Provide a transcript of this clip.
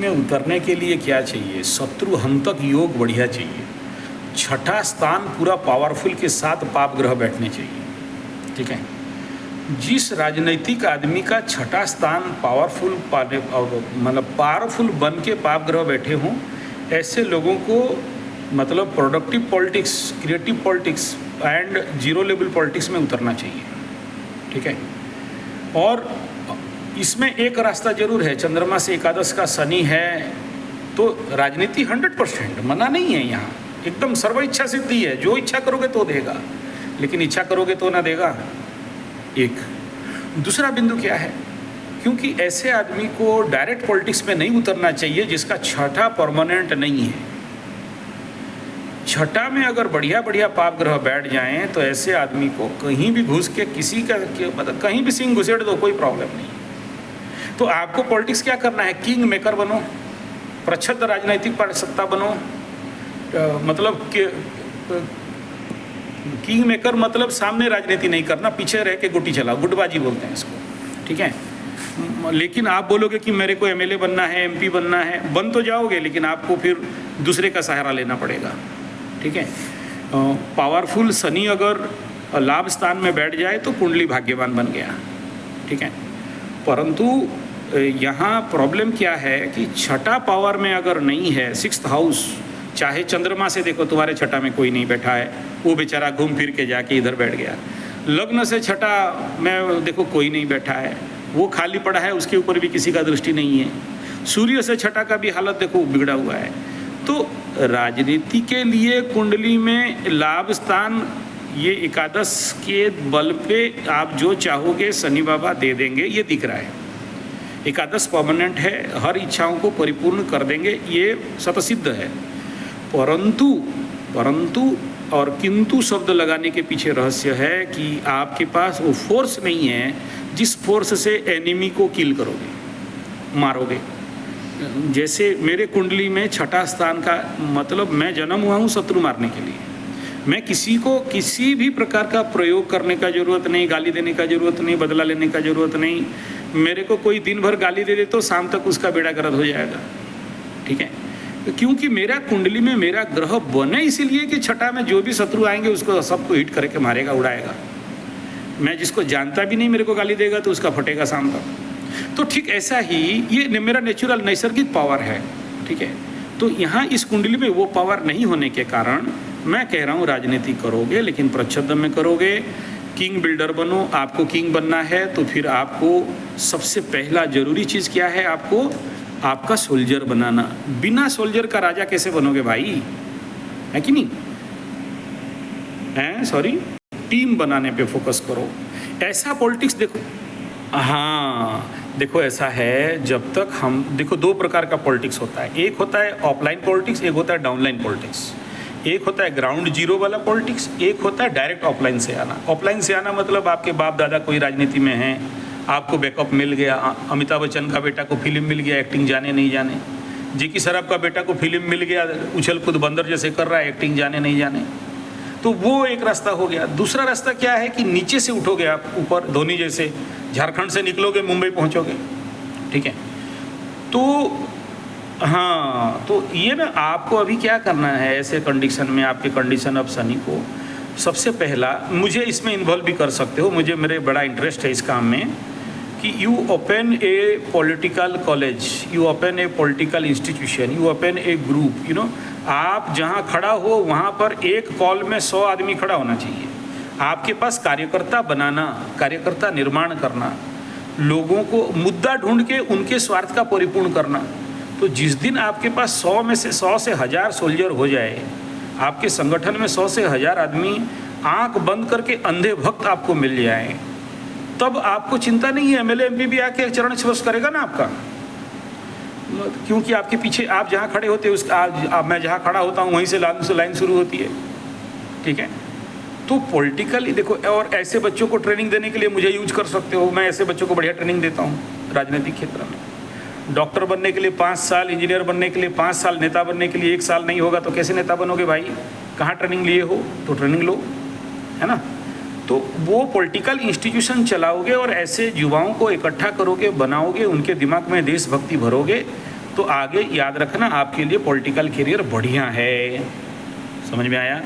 में उतरने के लिए क्या चाहिए? शत्रु हंतक योग बढ़िया चाहिए। छठा स्थान पूरा पावरफुल के साथ पाप ग्रह बैठने चाहिए, ठीक है। जिस राजनीतिक आदमी का छठा स्थान पावरफुल मतलब पावरफुल बन के पाप ग्रह बैठे हों, ऐसे लोगों को मतलब productive politics, creative politics and zero level politics में उतरना चाहिए, ठीक है। और इसमें एक रास्ता जरूर है, चंद्रमा से एकादश का शनि है तो राजनीति 100% मना नहीं है, यहाँ एकदम सर्व इच्छा सिद्धि है। जो इच्छा करोगे तो देगा, लेकिन इच्छा करोगे तो ना देगा। एक दूसरा बिंदु क्या है, क्योंकि ऐसे आदमी को डायरेक्ट पॉलिटिक्स में नहीं उतरना चाहिए जिसका छठा परमानेंट नहीं है। छठा में अगर बढ़िया बढ़िया पाप ग्रह बैठ जाएं तो ऐसे आदमी को कहीं भी घुस के किसी का मतलब कहीं भी सिंह घुसेड़ दो, कोई प्रॉब्लम नहीं। तो आपको पॉलिटिक्स क्या करना है? किंग मेकर बनो, प्रच्छद राजनीतिक सत्ता बनो। मतलब किंग मेकर मतलब सामने राजनीति नहीं करना, पीछे रह के गुटी चलाओ, गुटबाजी बोलते हैं इसको, ठीक है। लेकिन आप बोलोगे कि मेरे को एमएलए बनना है, एमपी बनना है, बन तो जाओगे लेकिन आपको फिर दूसरे का सहारा लेना पड़ेगा, ठीक है। पावरफुल शनि अगर लाभ स्थान में बैठ जाए तो कुंडली भाग्यवान बन गया, ठीक है। परंतु यहाँ प्रॉब्लम क्या है कि छठा पावर में अगर नहीं है, सिक्स्थ हाउस, चाहे चंद्रमा से देखो तुम्हारे छठा में कोई नहीं बैठा है, वो बेचारा घूम फिर के जाके इधर बैठ गया। लग्न से छठा में देखो कोई नहीं बैठा है, वो खाली पड़ा है, उसके ऊपर भी किसी का दृष्टि नहीं है। सूर्य से छठा का भी हालत देखो बिगड़ा हुआ है। तो राजनीति के लिए कुंडली में लाभ स्थान ये एकादश के बल पे आप जो चाहोगे शनि बाबा दे देंगे, ये दिख रहा है। एकादश परमानेंट है, हर इच्छाओं को परिपूर्ण कर देंगे, ये शतसिद्ध है। परंतु और किंतु शब्द लगाने के पीछे रहस्य है कि आपके पास वो फोर्स नहीं है जिस फोर्स से एनिमी को किल करोगे, मारोगे। जैसे मेरे कुंडली में छठा स्थान का मतलब मैं जन्म हुआ हूँ शत्रु मारने के लिए। मैं किसी को किसी भी प्रकार का प्रयोग करने का ज़रूरत नहीं, गाली देने का ज़रूरत नहीं, बदला लेने का ज़रूरत नहीं। मेरे को कोई दिन भर गाली दे दे तो शाम तक उसका बेड़ा गर्क हो जाएगा, ठीक है। क्योंकि मेरा कुंडली में मेरा ग्रह बने इसीलिए कि छठा में जो भी शत्रु आएंगे उसको सबको हिट करके मारेगा, उड़ाएगा। मैं जिसको जानता भी नहीं मेरे को गाली देगा तो उसका फटेगा शाम तक। तो ठीक ऐसा ही ये मेरा नेचुरल नैसर्गिक पावर है, ठीक है। तो यहाँ इस कुंडली में वो पावर नहीं होने के कारण मैं कह रहा हूँ राजनीति करोगे लेकिन प्रच्छद में करोगे, किंग बिल्डर बनो। आपको किंग बनना है तो फिर आपको सबसे पहला जरूरी चीज़ क्या है? आपको आपका सोल्जर बनाना। बिना सोल्जर का राजा कैसे बनोगे भाई, है कि नहीं? हैं सॉरी, टीम बनाने पे फोकस करो। ऐसा पॉलिटिक्स देखो, हाँ देखो ऐसा है, जब तक हम देखो दो प्रकार का पॉलिटिक्स होता है। एक होता है ऑफलाइन पॉलिटिक्स, एक होता है डाउनलाइन पॉलिटिक्स। एक होता है ग्राउंड जीरो वाला पॉलिटिक्स, एक होता है डायरेक्ट ऑफलाइन से आना। ऑफलाइन से आना मतलब आपके बाप दादा कोई राजनीति में हैं, आपको बैकअप मिल गया। अमिताभ बच्चन का बेटा को फिल्म मिल गया, एक्टिंग जाने नहीं जाने। जेकी सराफ का बेटा को फिल्म मिल गया, उछल कूद बंदर जैसे कर रहा है, एक्टिंग जाने नहीं जाने। तो वो एक रास्ता हो गया। दूसरा रास्ता क्या है कि नीचे से उठोगे आप ऊपर, धोनी जैसे झारखंड से निकलोगे मुंबई पहुंचोगे, ठीक है। तो हाँ, तो ये ना आपको अभी क्या करना है ऐसे कंडीशन में, आपके कंडीशन ऑफ शनि को सबसे पहला, मुझे इसमें इन्वॉल्व भी कर सकते हो, मुझे मेरे बड़ा इंटरेस्ट है इस काम में, कि you open A political college, you open A political institution, you open A group, you know. आप जहाँ खड़ा हो वहाँ पर एक कॉल में 100 आदमी खड़ा होना चाहिए। आपके पास कार्यकर्ता बनाना, कार्यकर्ता निर्माण करना, लोगों को मुद्दा ढूंढ के उनके स्वार्थ का परिपूर्ण करना। तो जिस दिन आपके पास 100 में से 100 से 1000 सोल्जर हो जाए, आपके संगठन में 100 से 1000 आदमी आंख बंद करके अंधे भक्त आपको मिल जाए, तब आपको चिंता नहीं है। एमएलए एमपी भी आके चरण स्पर्श करेगा ना आपका, क्योंकि आपके पीछे आप जहाँ खड़े होते हैं उस मैं जहाँ खड़ा होता हूँ वहीं से लाइन शुरू होती है, ठीक है। तो पॉलिटिकली देखो, और ऐसे बच्चों को ट्रेनिंग देने के लिए मुझे यूज कर सकते हो। मैं ऐसे बच्चों को बढ़िया ट्रेनिंग देता हूँ राजनीतिक क्षेत्र में। डॉक्टर बनने के लिए 5 साल, इंजीनियर बनने के लिए 5 साल, नेता बनने के लिए 1 साल नहीं होगा तो कैसे नेता बनोगे भाई? कहाँ ट्रेनिंग लिए हो तो ट्रेनिंग लो, है ना। तो वो पॉलिटिकल इंस्टीट्यूशन चलाओगे और ऐसे युवाओं को इकट्ठा करोगे, बनाओगे, उनके दिमाग में देशभक्ति भरोगे, तो आगे याद रखना आपके लिए पॉलिटिकल करियर बढ़िया है। समझ में आया?